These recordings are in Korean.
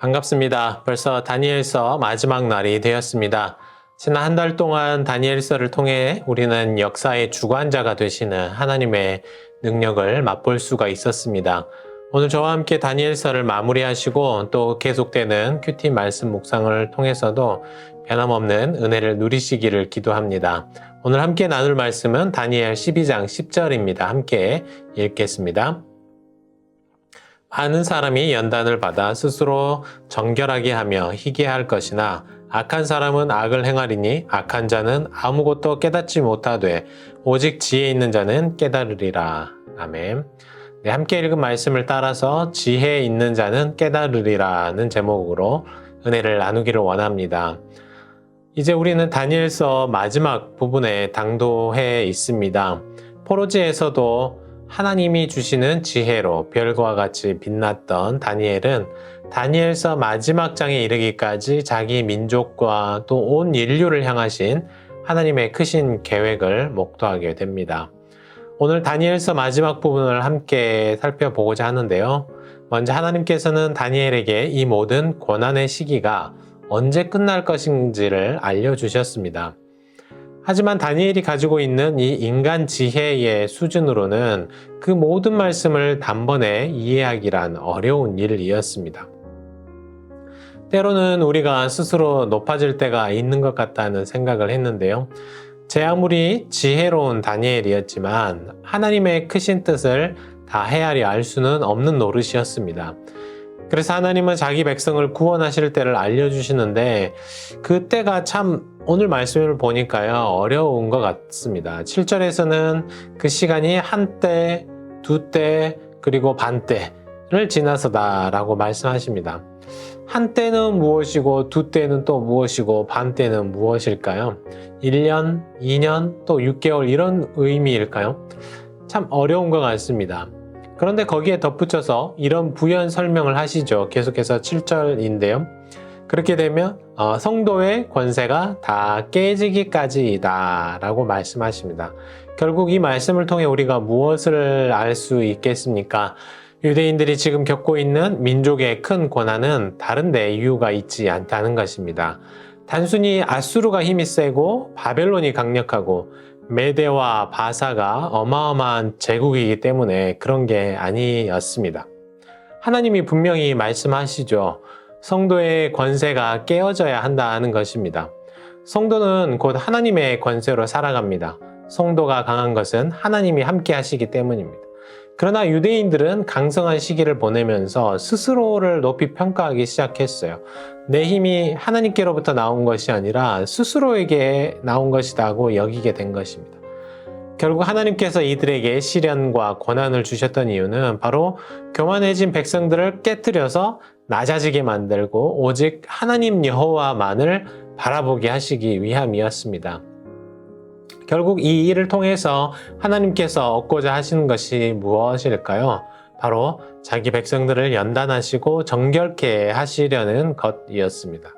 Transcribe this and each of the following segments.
반갑습니다. 벌써 다니엘서 마지막 날이 되었습니다. 지난 한 달 동안 다니엘서를 통해 우리는 역사의 주관자가 되시는 하나님의 능력을 맛볼 수가 있었습니다. 오늘 저와 함께 다니엘서를 마무리하시고 또 계속되는 큐티 말씀 묵상을 통해서도 변함없는 은혜를 누리시기를 기도합니다. 오늘 함께 나눌 말씀은 다니엘 12장 10절입니다. 함께 읽겠습니다. 많은 사람이 연단을 받아 스스로 정결하게 하며 희게 할 것이나 악한 사람은 악을 행하리니 악한 자는 아무것도 깨닫지 못하되 오직 지혜 있는 자는 깨달으리라. 아멘. 네, 함께 읽은 말씀을 따라서 지혜 있는 자는 깨달으리라는 제목으로 은혜를 나누기를 원합니다. 이제 우리는 다니엘서 마지막 부분에 당도해 있습니다. 포로지에서도 하나님이 주시는 지혜로 별과 같이 빛났던 다니엘은 다니엘서 마지막 장에 이르기까지 자기 민족과 또 온 인류를 향하신 하나님의 크신 계획을 목도하게 됩니다. 오늘 다니엘서 마지막 부분을 함께 살펴보고자 하는데요. 먼저 하나님께서는 다니엘에게 이 모든 고난의 시기가 언제 끝날 것인지를 알려주셨습니다. 하지만 다니엘이 가지고 있는 이 인간 지혜의 수준으로는 그 모든 말씀을 단번에 이해하기란 어려운 일이었습니다. 때로는 우리가 스스로 높아질 때가 있는 것 같다는 생각을 했는데요. 제 아무리 지혜로운 다니엘이었지만 하나님의 크신 뜻을 다 헤아려 알 수는 없는 노릇이었습니다. 그래서 하나님은 자기 백성을 구원하실 때를 알려주시는데 그때가 참 오늘 말씀을 보니까요 어려운 것 같습니다. 7절에서는 그 시간이 한때, 두때, 그리고 반때를 지나서다 라고 말씀하십니다. 한때는 무엇이고 두때는 또 무엇이고 반때는 무엇일까요? 1년, 2년, 또 6개월 이런 의미일까요? 참 어려운 것 같습니다. 그런데 거기에 덧붙여서 이런 부연 설명을 하시죠. 계속해서 7절인데요. 그렇게 되면 성도의 권세가 다 깨지기까지이다 라고 말씀하십니다. 결국 이 말씀을 통해 우리가 무엇을 알 수 있겠습니까? 유대인들이 지금 겪고 있는 민족의 큰 고난은 다른 데 이유가 있지 않다는 것입니다. 단순히 아수르가 힘이 세고 바벨론이 강력하고 메대와 바사가 어마어마한 제국이기 때문에 그런 게 아니었습니다. 하나님이 분명히 말씀하시죠. 성도의 권세가 깨어져야 한다는 것입니다. 성도는 곧 하나님의 권세로 살아갑니다. 성도가 강한 것은 하나님이 함께 하시기 때문입니다. 그러나 유대인들은 강성한 시기를 보내면서 스스로를 높이 평가하기 시작했어요. 내 힘이 하나님께로부터 나온 것이 아니라 스스로에게 나온 것이라고 여기게 된 것입니다. 결국 하나님께서 이들에게 시련과 고난을 주셨던 이유는 바로 교만해진 백성들을 깨트려서 낮아지게 만들고 오직 하나님 여호와만을 바라보게 하시기 위함이었습니다. 결국 이 일을 통해서 하나님께서 얻고자 하시는 것이 무엇일까요? 바로 자기 백성들을 연단하시고 정결케 하시려는 것이었습니다.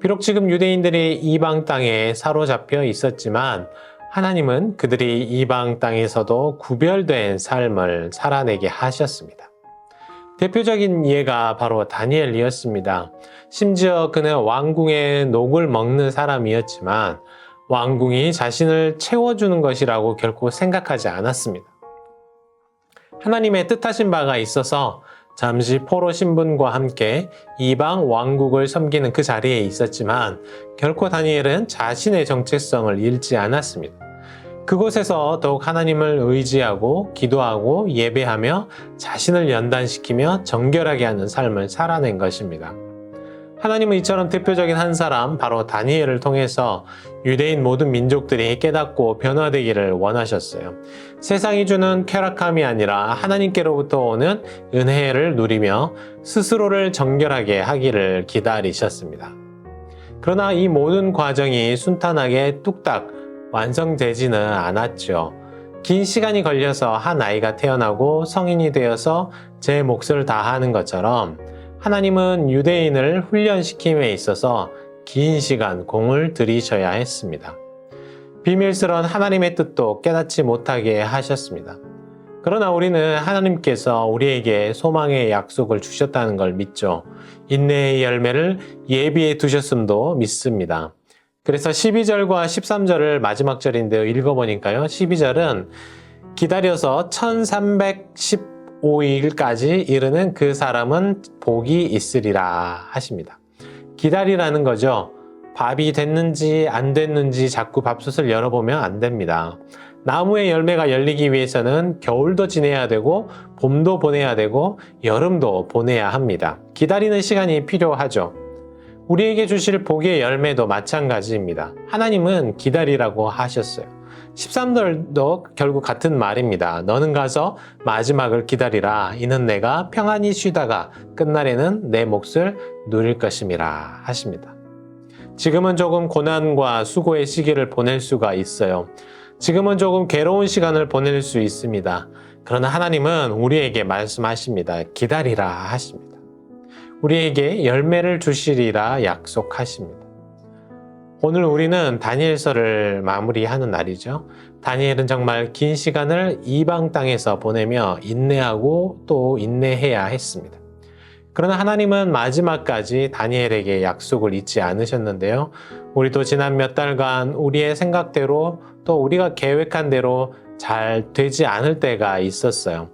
비록 지금 유대인들이 이방 땅에 사로잡혀 있었지만 하나님은 그들이 이방 땅에서도 구별된 삶을 살아내게 하셨습니다. 대표적인 예가 바로 다니엘이었습니다. 심지어 그는 왕궁의 녹을 먹는 사람이었지만 왕궁이 자신을 채워주는 것이라고 결코 생각하지 않았습니다. 하나님의 뜻하신 바가 있어서 잠시 포로 신분과 함께 이방 왕국을 섬기는 그 자리에 있었지만 결코 다니엘은 자신의 정체성을 잃지 않았습니다. 그곳에서 더욱 하나님을 의지하고 기도하고 예배하며 자신을 연단시키며 정결하게 하는 삶을 살아낸 것입니다. 하나님은 이처럼 대표적인 한 사람 바로 다니엘을 통해서 유대인 모든 민족들이 깨닫고 변화되기를 원하셨어요. 세상이 주는 쾌락함이 아니라 하나님께로부터 오는 은혜를 누리며 스스로를 정결하게 하기를 기다리셨습니다. 그러나 이 모든 과정이 순탄하게 뚝딱 완성되지는 않았죠. 긴 시간이 걸려서 한 아이가 태어나고 성인이 되어서 제 몫을 다하는 것처럼 하나님은 유대인을 훈련시킴에 있어서 긴 시간 공을 들이셔야 했습니다. 비밀스러운 하나님의 뜻도 깨닫지 못하게 하셨습니다. 그러나 우리는 하나님께서 우리에게 소망의 약속을 주셨다는 걸 믿죠. 인내의 열매를 예비해 두셨음도 믿습니다. 그래서 12절과 13절을 마지막 절인데요. 읽어보니까요. 12절은 기다려서 1315일까지 이르는 그 사람은 복이 있으리라 하십니다. 기다리라는 거죠. 밥이 됐는지 안 됐는지 자꾸 밥솥을 열어보면 안 됩니다. 나무의 열매가 열리기 위해서는 겨울도 지내야 되고 봄도 보내야 되고 여름도 보내야 합니다. 기다리는 시간이 필요하죠. 우리에게 주실 복의 열매도 마찬가지입니다. 하나님은 기다리라고 하셨어요. 13절도 결국 같은 말입니다. 너는 가서 마지막을 기다리라. 이는 내가 평안히 쉬다가 끝날에는 내 몫을 누릴 것임이라 하십니다. 지금은 조금 고난과 수고의 시기를 보낼 수가 있어요. 지금은 조금 괴로운 시간을 보낼 수 있습니다. 그러나 하나님은 우리에게 말씀하십니다. 기다리라 하십니다. 우리에게 열매를 주시리라 약속하십니다. 오늘 우리는 다니엘서를 마무리하는 날이죠. 다니엘은 정말 긴 시간을 이방 땅에서 보내며 인내하고 또 인내해야 했습니다. 그러나 하나님은 마지막까지 다니엘에게 약속을 잊지 않으셨는데요. 우리도 지난 몇 달간 우리의 생각대로 또 우리가 계획한 대로 잘 되지 않을 때가 있었어요.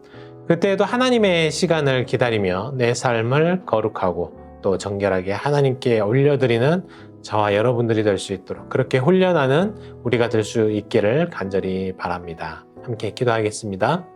그때에도 하나님의 시간을 기다리며 내 삶을 거룩하고 또 정결하게 하나님께 올려드리는 저와 여러분들이 될 수 있도록 그렇게 훈련하는 우리가 될 수 있기를 간절히 바랍니다. 함께 기도하겠습니다.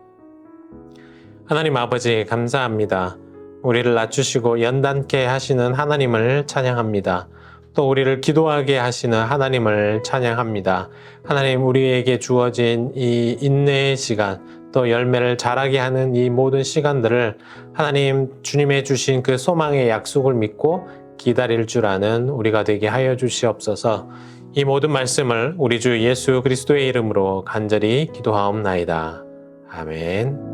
하나님 아버지 감사합니다. 우리를 낮추시고 연단케 하시는 하나님을 찬양합니다. 또 우리를 기도하게 하시는 하나님을 찬양합니다. 하나님 우리에게 주어진 이 인내의 시간 또 열매를 자라게 하는 이 모든 시간들을 하나님 주님의 주신 그 소망의 약속을 믿고 기다릴 줄 아는 우리가 되게 하여 주시옵소서. 이 모든 말씀을 우리 주 예수 그리스도의 이름으로 간절히 기도하옵나이다. 아멘.